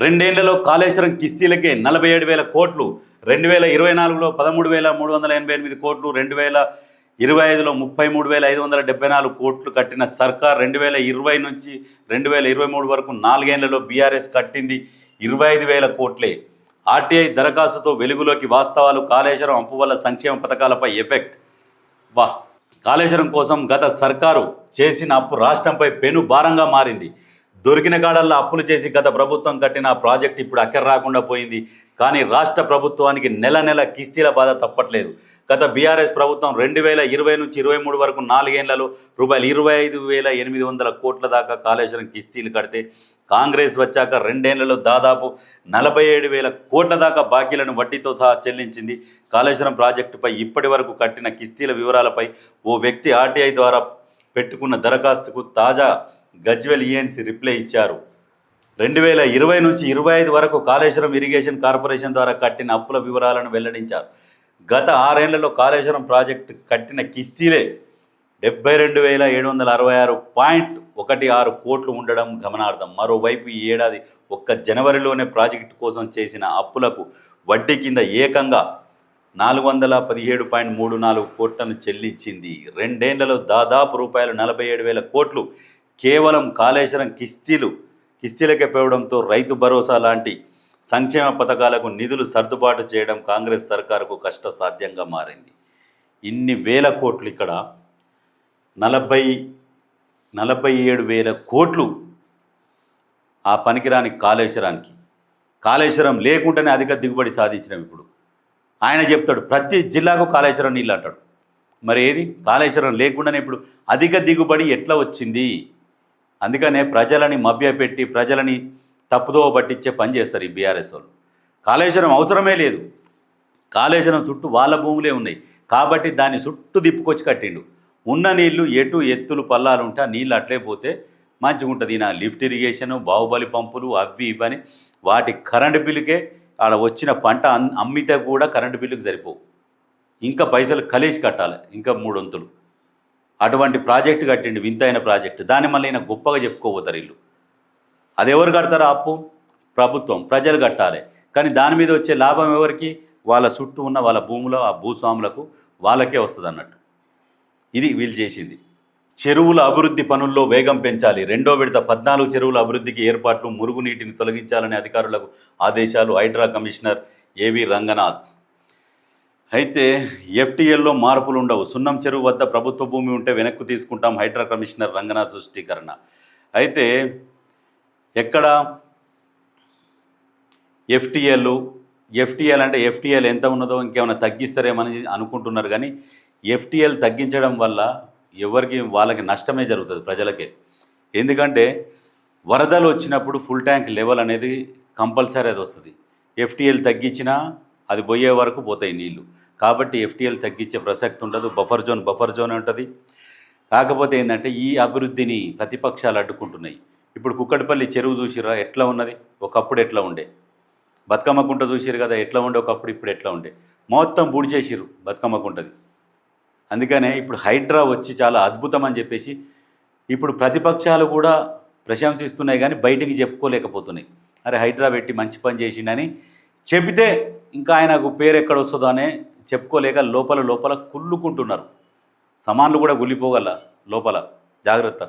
రెండేళ్లలో కాళేశ్వరం కిస్తీలకే 47,000 కోట్లు, 2024లో 13,388 కోట్లు, 2025లో 33,574 కోట్లు కట్టిన సర్కార్ 2020 నుంచి 2023 వరకు 4 ఏళ్లలో బీఆర్ఎస్ కట్టింది 25,000 కోట్లే. ఆర్టీఐ దరఖాస్తుతో వెలుగులోకి వాస్తవాలు, కాళేశ్వరం అప్పు వల్ల సంక్షేమ పథకాలపై ఎఫెక్ట్. కాళేశ్వరం కోసం గత సర్కారు చేసిన అప్పు రాష్ట్రంపై పెను భారంగా మారింది. దొరికిన కాడల్లో అప్పులు చేసి గత ప్రభుత్వం కట్టిన ప్రాజెక్ట్ ఇప్పుడు అక్కర రాకుండా పోయింది. కానీ రాష్ట్ర ప్రభుత్వానికి నెల నెల కిస్తీల బాధ తప్పట్లేదు. గత బీఆర్ఎస్ ప్రభుత్వం 2020 నుంచి 23 వరకు 4 ఏళ్లలో రూపాయలు 25,800 కోట్ల దాకా కాళేశ్వరం కిస్తీలు కడితే, కాంగ్రెస్ వచ్చాక 2 ఏళ్లలో దాదాపు 47,000 కోట్ల దాకా బాకీలను వడ్డీతో సహా చెల్లించింది. కాళేశ్వరం ప్రాజెక్టుపై ఇప్పటి వరకు కట్టిన కిస్తీల వివరాలపై ఓ వ్యక్తి ఆర్టీఐ ద్వారా పెట్టుకున్న దరఖాస్తుకు తాజా గజ్వెల్ ఈఎన్సీ రిప్లై ఇచ్చారు. 2020 నుంచి 25 వరకు కాళేశ్వరం ఇరిగేషన్ కార్పొరేషన్ ద్వారా కట్టిన అప్పుల వివరాలను వెల్లడించారు. గత 6 ఏళ్లలో కాళేశ్వరం ప్రాజెక్టు కట్టిన కిస్తీలే 72,766.16 కోట్లు ఉండడం గమనార్థం. మరోవైపు ఈ ఏడాది ఒక్క జనవరిలోనే ప్రాజెక్టు కోసం చేసిన అప్పులకు వడ్డీ కింద ఏకంగా 417.34 కోట్లను చెల్లించింది. 2 ఏళ్లలో దాదాపు రూపాయలు 47,000 కోట్లు కేవలం కాళేశ్వరం కిస్తీలకే పెరగడంతో రైతు భరోసా లాంటి సంక్షేమ పథకాలకు నిధులు సర్దుబాటు చేయడం కాంగ్రెస్ సర్కారుకు కష్టసాధ్యంగా మారింది. ఇన్ని వేల కోట్లు, ఇక్కడ 47,000 కోట్లు ఆ పనికిరాని కాళేశ్వరానికి. కాళేశ్వరం లేకుండానే అధిక దిగుబడి సాధించినాం. ఇప్పుడు ఆయన చెప్తాడు ప్రతి జిల్లాకు కాళేశ్వరం నీళ్ళు అంటాడు. మరి ఏది కాళేశ్వరం లేకుండానే ఇప్పుడు అధిక దిగుబడి ఎట్లా వచ్చింది? అందుకనే ప్రజలని మభ్యపెట్టి ప్రజలని తప్పుదోవ పట్టించే పని చేస్తారు ఈ బీఆర్ఎస్ వాళ్ళు. కాళేశ్వరం అవసరమే లేదు, కాళేశ్వరం చుట్టూ వాళ్ళ భూములే ఉన్నాయి కాబట్టి దాన్ని చుట్టూ దిప్పుకొచ్చి కట్టిండు. ఉన్న నీళ్లు ఎటు ఎత్తులు పల్లాలు ఉంటే ఆ నీళ్ళు అట్లే పోతే మంచిగా ఉంటుంది. నా లిఫ్ట్ ఇరిగేషను, బాహుబలి పంపులు అవి ఇవని వాటి కరెంటు బిల్లుకే ఆడ వచ్చిన పంట అమ్మితే కూడా కరెంటు బిల్లుకి సరిపోవు. ఇంకా పైసలు కలిసి కట్టాలి, ఇంకా 3 వంతులు. అటువంటి ప్రాజెక్టు కట్టిండు, వింతైన ప్రాజెక్టు. దాన్ని మళ్ళీ ఈయన గొప్పగా చెప్పుకోబోతారు వీళ్ళు. అది ఎవరు కడతారో అప్పు? ప్రభుత్వం, ప్రజలు కట్టాలి. కానీ దాని మీద వచ్చే లాభం ఎవరికి? వాళ్ళ చుట్టూ ఉన్న వాళ్ళ భూములో ఆ భూస్వాములకు వాళ్ళకే వస్తుంది అన్నట్టు. ఇది వీళ్ళు చేసింది. చెరువుల అభివృద్ధి పనుల్లో వేగం పెంచాలి. 2వ విడత 14 చెరువుల అభివృద్ధికి ఏర్పాట్లు, మురుగునీటిని తొలగించాలని అధికారులకు ఆదేశాలు. హైడ్రా కమిషనర్ ఏవి రంగనాథ్. అయితే ఎఫ్టీఎల్లో మార్పులు ఉండవు. సున్నం చెరువు వద్ద ప్రభుత్వ భూమి ఉంటే వెనక్కు తీసుకుంటాం. హైడ్రా కమిషనర్ రంగనాథ్ స్పష్టీకరణ. అయితే ఎక్కడ ఎఫ్టీఎల్ అంటే ఎఫ్టీఎల్ ఎంత ఉన్నదో ఇంకేమైనా తగ్గిస్తారేమని అనుకుంటున్నారు. కానీ ఎఫ్టీఎల్ తగ్గించడం వల్ల వాళ్ళకి నష్టమే జరుగుతుంది, ప్రజలకే. ఎందుకంటే వరదలు వచ్చినప్పుడు ఫుల్ ట్యాంక్ లెవెల్ అనేది కంపల్సరీ అది వస్తుంది. ఎఫ్టీఎల్ తగ్గించినా అది పోయే వరకు పోతాయి నీళ్ళు. కాబట్టి ఎఫ్టీఎల్ తగ్గించే ప్రసక్తి ఉండదు. బఫర్ జోన్ ఉంటుంది. కాకపోతే ఏంటంటే ఈ అభివృద్ధిని ప్రతిపక్షాలు అడ్డుకుంటున్నాయి. ఇప్పుడు కుక్కటిపల్లి చెరువు చూసిరా ఎట్లా ఉన్నది? ఒకప్పుడు ఎట్లా ఉండే? బతుకమ్మ కుంట చూసిరు కదా ఎట్లా ఉండే ఒకప్పుడు, ఇప్పుడు ఎట్లా ఉండే? మొత్తం బూడి చేసిరు బతుకమ్మ కుంటది. అందుకనే ఇప్పుడు హైడ్రా వచ్చి చాలా అద్భుతం అని చెప్పేసి ఇప్పుడు ప్రతిపక్షాలు కూడా ప్రశంసిస్తున్నాయి, కానీ బయటికి చెప్పుకోలేకపోతున్నాయి. అరే హైడ్రా పెట్టి మంచి పని చేసిండని చెబితే ఇంకా ఆయనకు పేరు ఎక్కడ వస్తుందో అనే చెప్పుకోలేక లోపల కుళ్ళుకుంటున్నారు. సమాన్లు కూడా గుల్లిపోగల లోపల. జాగ్రత్త.